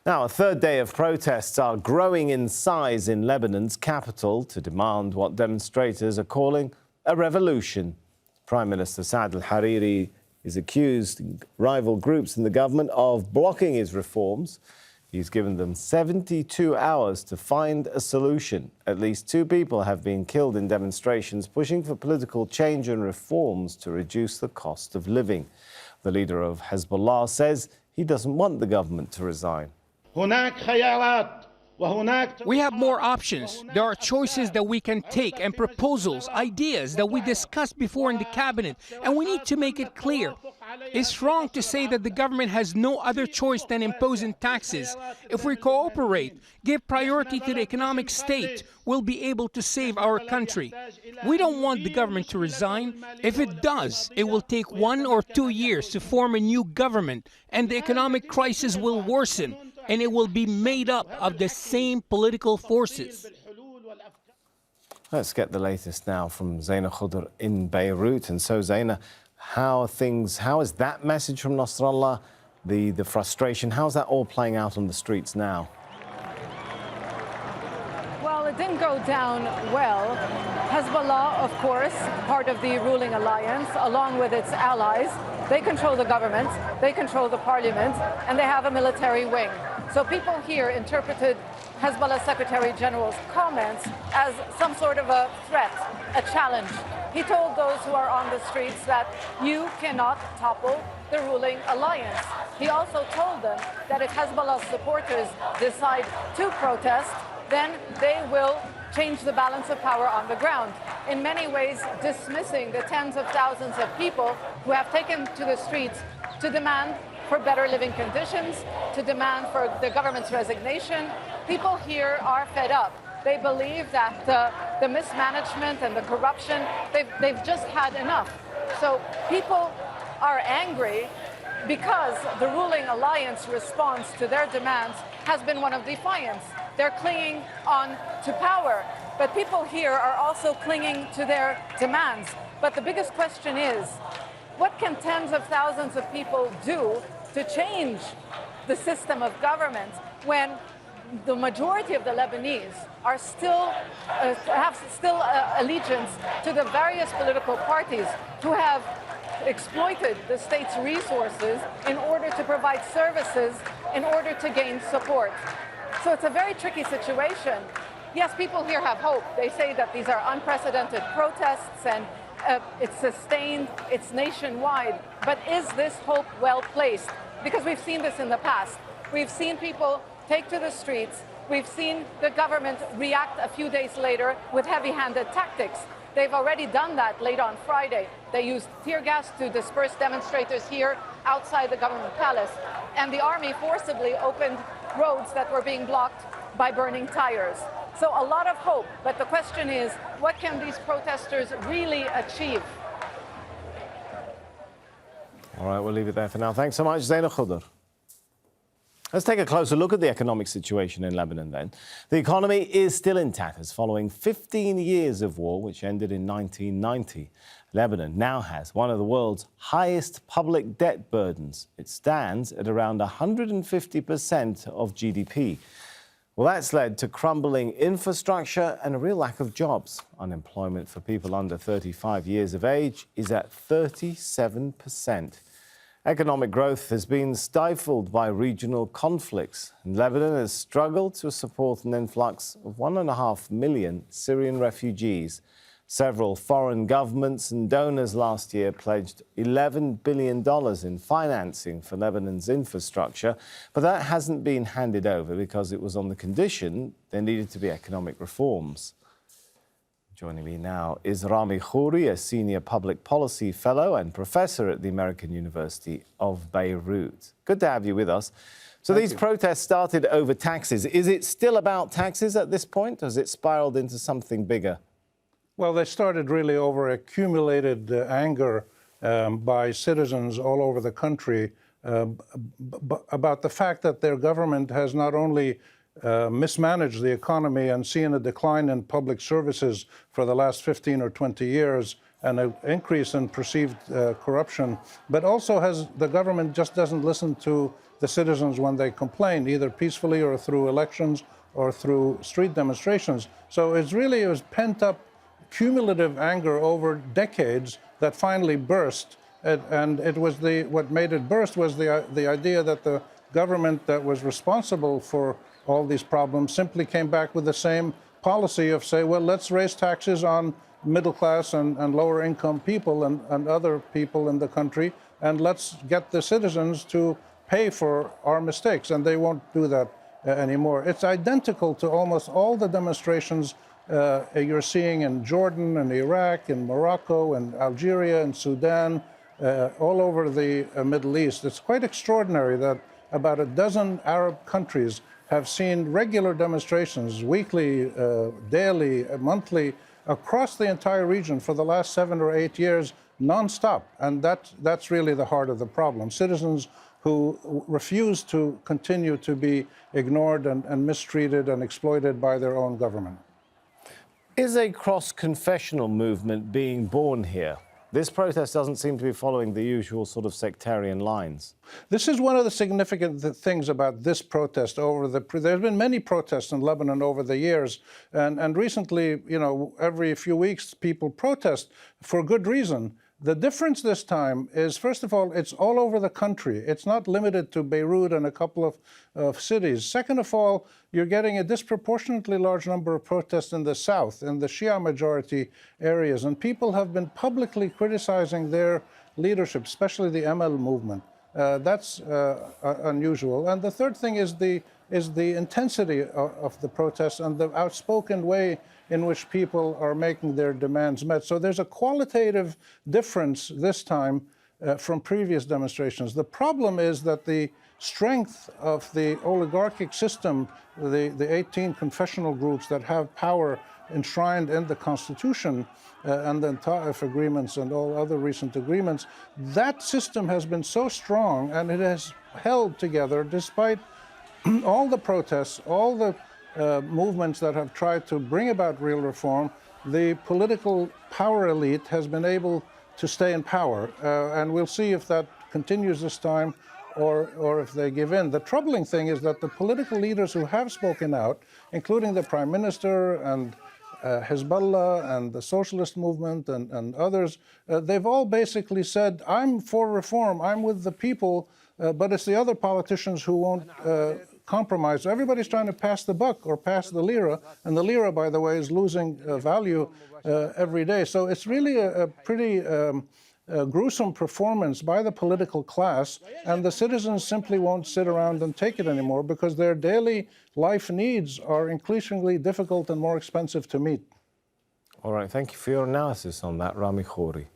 Now, a third day of protests are growing in size in Lebanon's capital to demand what demonstrators are calling a revolution. Prime Minister Saad Hariri is accused rival groups in the government of blocking his reforms. He's given them 72 hours to find a solution. At least 2 people have been killed in demonstrations pushing for political change and reforms to reduce the cost of living. The leader of Hezbollah says he doesn't want the government to resign. We have more options. There are choices that we can take and proposals, ideas that we discussed before in the cabinet, and we need to make it clear. It's wrong to say that the government has no other choice than imposing taxes. If we cooperate, give priority to the economic state, we'll be able to save our country. We don't want the government to resign. If it does, it will take 1 or 2 years to form a new government, and the economic crisis will worsen, and it will be made up of the same political forces. Let's get the latest now from Zaina Khouri in Beirut. And so, Zaina, how is that message from Nasrallah, the frustration, how's that all playing out on the streets now? Well, it didn't go down well. Hezbollah, of course, part of the ruling alliance, along with its allies, they control the government, they control the parliament, and they have a military wing. So people here interpreted Hezbollah Secretary General's comments as some sort of a threat, a challenge. He told those who are on the streets that you cannot topple the ruling alliance. He also told them that if Hezbollah supporters decide to protest, then they will change the balance of power on the ground. In many ways, dismissing the tens of thousands of people who have taken to the streets to demand for better living conditions, to demand for the government's resignation. People here are fed up. They believe that the mismanagement and the corruption, they've just had enough. So people are angry because the ruling alliance response to their demands has been one of defiance. They're clinging on to power, but people here are also clinging to their demands. But the biggest question is, what can tens of thousands of people do to change the system of government when the majority of the Lebanese are still have allegiance to the various political parties who have exploited the state's resources in order to provide services, in order to gain support. So it's a very tricky situation. Yes, people here have hope. They say that these are unprecedented protests and it's sustained, it's nationwide. But is this hope well placed? Because we've seen this in the past. We've seen people take to the streets. We've seen the government react a few days later with heavy-handed tactics. They've already done that late on Friday. They used tear gas to disperse demonstrators here outside the government palace. And the army forcibly opened roads that were being blocked by burning tires. So a lot of hope, but the question is, what can these protesters really achieve? All right, we'll leave it there for now. Thanks so much, Zaina Khouri. Let's take a closer look at the economic situation in Lebanon then. The economy is still in tatters following 15 years of war, which ended in 1990. Lebanon now has one of the world's highest public debt burdens. It stands at around 150% of GDP. Well, that's led to crumbling infrastructure and a real lack of jobs. Unemployment for people under 35 years of age is at 37%. Economic growth has been stifled by regional conflicts, and Lebanon has struggled to support an influx of 1.5 million Syrian refugees. Several foreign governments and donors last year pledged $11 billion in financing for Lebanon's infrastructure, but that hasn't been handed over because it was on the condition there needed to be economic reforms. Joining me now is Rami Khouri, a senior public policy fellow and professor at the American University of Beirut. Good to have you with us. So these protests started over taxes. Is it still about taxes at this point, or has it spiraled into something bigger? Well, they started really over accumulated anger by citizens all over the country about the fact that their government has not only mismanaged the economy and seen a decline in public services for the last 15 or 20 years, an increase in perceived corruption, but also the government just doesn't listen to the citizens when they complain, either peacefully or through elections or through street demonstrations. So it was pent-up cumulative anger over decades that finally burst. And it was what made it burst was the idea that the government that was responsible for all these problems simply came back with the same policy of say, well, let's raise taxes on middle class and lower income people and other people in the country, and let's get the citizens to pay for our mistakes. And they won't do that anymore. It's identical to almost all the demonstrations you're seeing in Jordan and Iraq and Morocco and Algeria and Sudan, all over the Middle East. It's quite extraordinary that about a dozen Arab countries have seen regular demonstrations, weekly, daily, monthly, across the entire region for the last 7 or 8 years, nonstop. And that's really the heart of the problem. Citizens who refuse to continue to be ignored and mistreated and exploited by their own government. Is a cross-confessional movement being born here? This protest doesn't seem to be following the usual sort of sectarian lines. This is one of the significant things about this protest. There's been many protests in Lebanon over the years, and recently, every few weeks people protest for good reason. The difference this time is, first of all, it's all over the country. It's not limited to Beirut and a couple of cities. Second of all, you're getting a disproportionately large number of protests in the south, in the Shia majority areas. And people have been publicly criticizing their leadership, especially the ML movement. That's unusual. And the third thing is the intensity of the protests and the outspoken way in which people are making their demands met. So there's a qualitative difference this time from previous demonstrations. The problem is that the strength of the oligarchic system, the 18 confessional groups that have power enshrined in the Constitution and the Ta'if agreements and all other recent agreements, that system has been so strong and it has held together despite all the protests, all the movements that have tried to bring about real reform. The political power elite has been able to stay in power, and we'll see if that continues this time or if they give in. The troubling thing is that the political leaders who have spoken out, including the Prime Minister and Hezbollah and the socialist movement and others, they've all basically said, I'm for reform, I'm with the people, but it's the other politicians who won't compromise. So everybody's trying to pass the buck or pass the lira, and the lira, by the way, is losing value every day. So it's really a pretty gruesome performance by the political class, and the citizens simply won't sit around and take it anymore because their daily life needs are increasingly difficult and more expensive to meet. All right, thank you for your analysis on that, Rami Khouri.